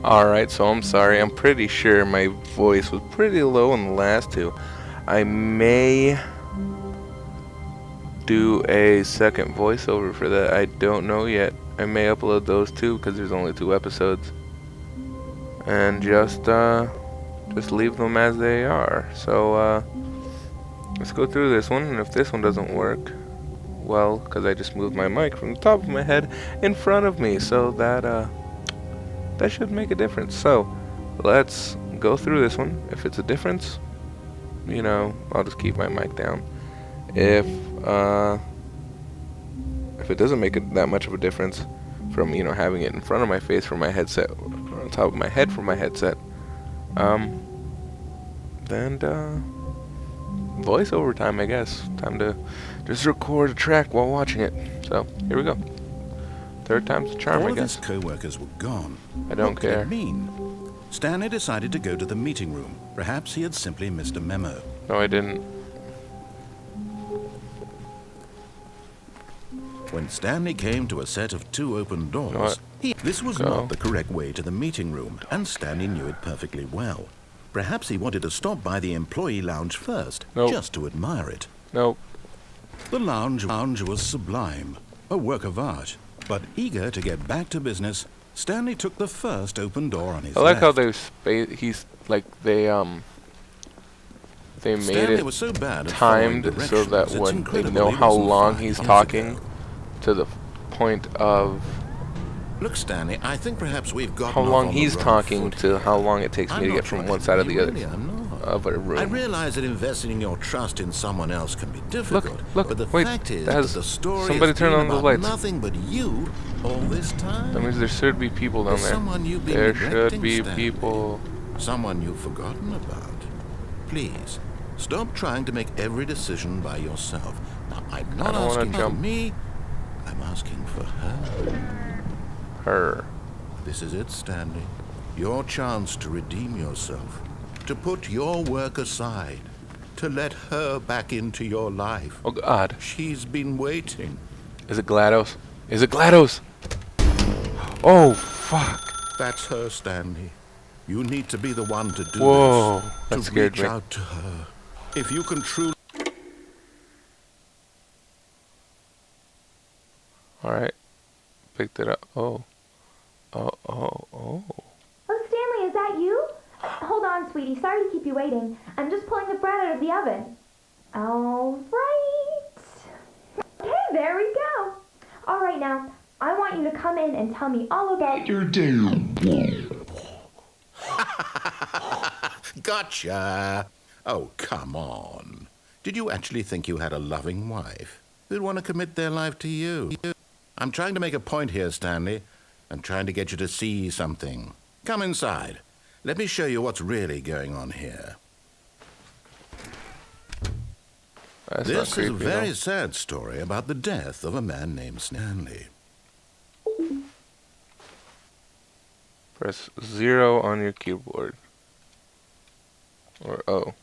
Alright, so I'm sorry. I'm pretty sure my voice was pretty low in the last two. I may do a second voiceover for that. I don't know yet. I may upload those two because there's only 2 episodes. And just leave them as they are. So let's go through this one, and if this one doesn't work, well, because I just moved my mic from the top of my head in front of me, so that should make a difference. So let's go through this one. If it's a difference, you know, I'll just keep my mic down. If it doesn't make it that much of a difference from, you know, having it in front of my face from my headset, or on top of my head from my headset, then voiceover time, I guess. Time to just record a track while watching it. So here we go. Third time's the charm, I guess. All of his co-workers were gone. I don't What care. could it mean? Stanley decided to go to the meeting room. Perhaps he had simply missed a memo. No, I didn't. When Stanley came to a set of 2 open doors, What? this was Go. not the correct way to the meeting room, and Stanley knew it perfectly well. Perhaps he wanted to stop by the employee lounge first, Nope. just to admire it. Nope. The lounge was sublime, a work of art. But eager to get back to business, Stanley took the first open door on his I like how left. they made Stanley it was so bad at timed following so that directions, it's when they incredible know he how wasn't long fired he's years talking ago. to the point of Look, Stanley, I think perhaps we've gotten how off long on the he's wrong talking foot to here. how long it takes me I'm to not get from trying one to side of be the other really, I'm not. of a room. I realize that investing your trust in someone else can be difficult. look, but the wait, fact is that has- that the story somebody has turn been on the about lights. nothing but you all this time. That means there should be people down There's there. someone you've been There should neglecting, be Stanley. people. Someone you've forgotten about. Please, stop trying to make every decision by yourself. Now, I'm not don't wanna asking for jump. me, I'm asking for her. Her. This is it, Stanley. Your chance to redeem yourself. To put your work aside. To let her back into your life. Oh God. She's been waiting. Is it GLaDOS? Is it GLaDOS? Oh fuck. That's her, Stanley. You need to be the one to do Whoa, this. that To scared reach me. out to her. If you can truly... Alright. Picked it up. Oh. Oh. Oh, Stanley, is that you? Hold on, sweetie. Sorry to keep you waiting. I'm just pulling the bread out of the oven. All right. Okay, there we go. All right, now, I want you to come in and tell me all about your day. Gotcha! Oh, come on. Did you actually think you had a loving wife who'd want to commit their life to you? I'm trying to make a point here, Stanley. I'm trying to get you to see something. Come inside. Let me show you what's really going on here. That's not This is creepy, a very though. sad story about the death of a man named Stanley. Press 0 on your keyboard. Or O.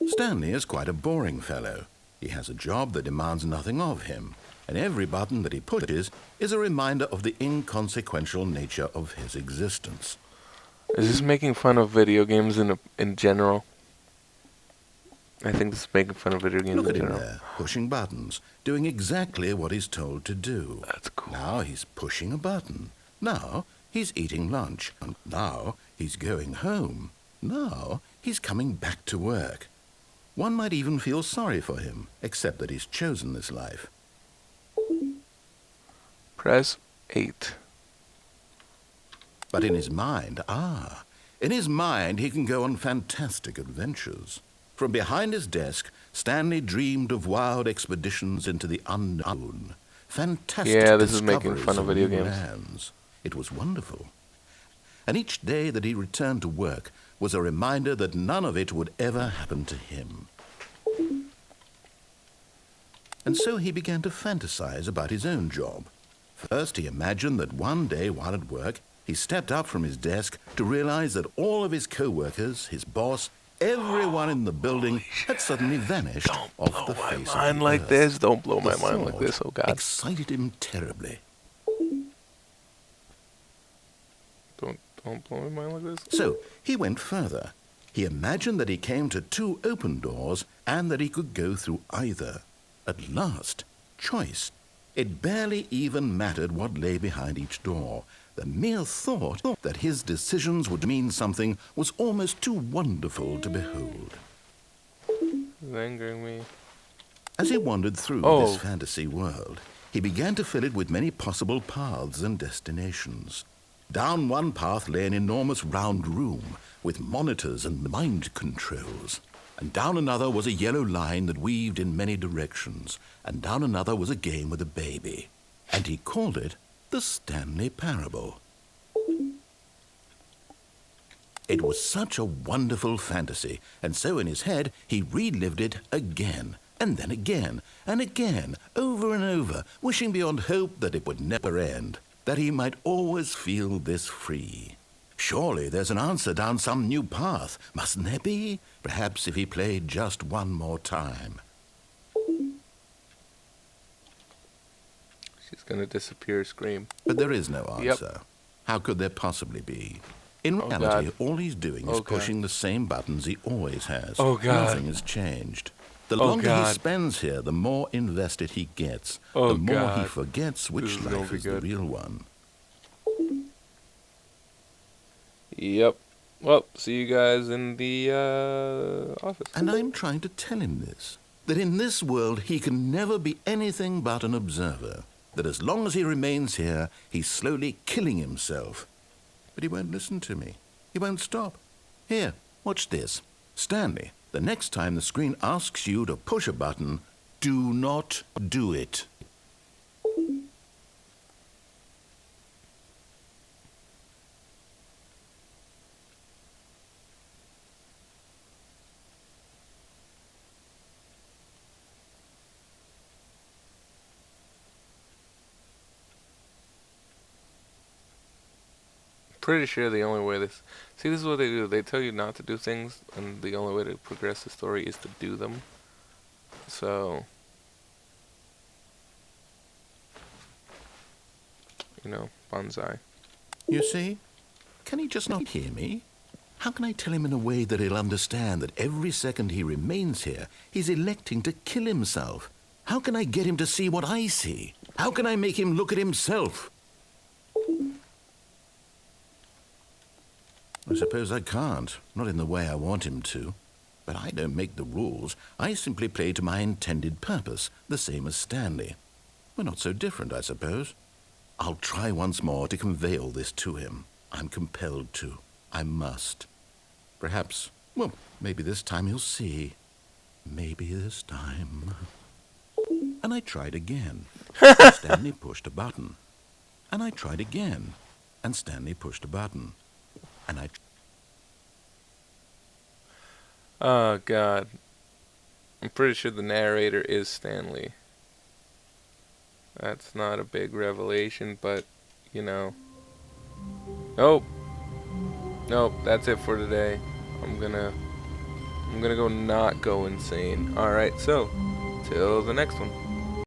Stanley is quite a boring fellow. He has a job that demands nothing of him, and every button that he pushes is a reminder of the inconsequential nature of his existence. Is this making fun of video games in general? I think this is making fun of video games Look in at him general. there, pushing buttons, doing exactly what he's told to do. That's cool. Now he's pushing a button. Now he's eating lunch. And now he's going home. Now he's coming back to work. One might even feel sorry for him, except that he's chosen this life. Press 8. But in his mind, in his mind he can go on fantastic adventures. From behind his desk, Stanley dreamed of wild expeditions into the unknown. Fantastic Yeah, this is making discoveries fun of video new games. lands. It was wonderful. And each day that he returned to work was a reminder that none of it would ever happen to him. And so he began to fantasize about his own job. First, he imagined that one day while at work, he stepped up from his desk to realize that all of his co-workers, his boss, everyone in the building had suddenly vanished off the face of the Mind like earth. this. Don't blow my The mind like thought this. Oh God. excited him terribly. Don't Don't blow my mind like this. So he went further. He imagined that he came to 2 open doors and that he could go through either. At last, choice. It barely even mattered what lay behind each door. The mere thought that his decisions would mean something was almost too wonderful to behold. It's angering me. As he wandered through this fantasy world, he began to fill it with many possible paths and destinations. Down one path lay an enormous round room with monitors and mind controls. And down another was a yellow line that weaved in many directions. And down another was a game with a baby. And he called it the Stanley Parable. It was such a wonderful fantasy, and so in his head he relived it again, and then again, and again, over and over, wishing beyond hope that it would never end, that he might always feel this free. Surely there's an answer down some new path, mustn't there be? Perhaps if he played just one more time. She's gonna disappear, scream. But there is no answer. Yep. How could there possibly be? In reality, all he's doing is pushing the same buttons he always has. Oh, God. Nothing has changed. The longer he spends here, the more invested he gets. The more he forgets which life is the real one. Yep. Well, see you guys in the office. And I'm trying to tell him this, that in this world he can never be anything but an observer, that as long as he remains here, he's slowly killing himself. But he won't listen to me. He won't stop. Here, watch this. Stanley, the next time the screen asks you to push a button, do not do it. Pretty sure the only way this... See, this is what they do. They tell you not to do things, and the only way to progress the story is to do them. So... You know, bonsai. You see? Can he just not hear me? How can I tell him in a way that he'll understand that every second he remains here, he's electing to kill himself? How can I get him to see what I see? How can I make him look at himself? I suppose I can't, not in the way I want him to. But I don't make the rules. I simply play to my intended purpose, the same as Stanley. We're not so different, I suppose. I'll try once more to convey all this to him. I'm compelled to. I must. Perhaps, well, maybe this time he'll see. Maybe this time. And I tried again. And Stanley pushed a button. And I tried again. And Stanley pushed a button. And I... Oh, God. I'm pretty sure the narrator is Stanley. That's not a big revelation, but, you know. Nope. Nope, that's it for today. I'm gonna go not go insane. Alright, so, till the next one.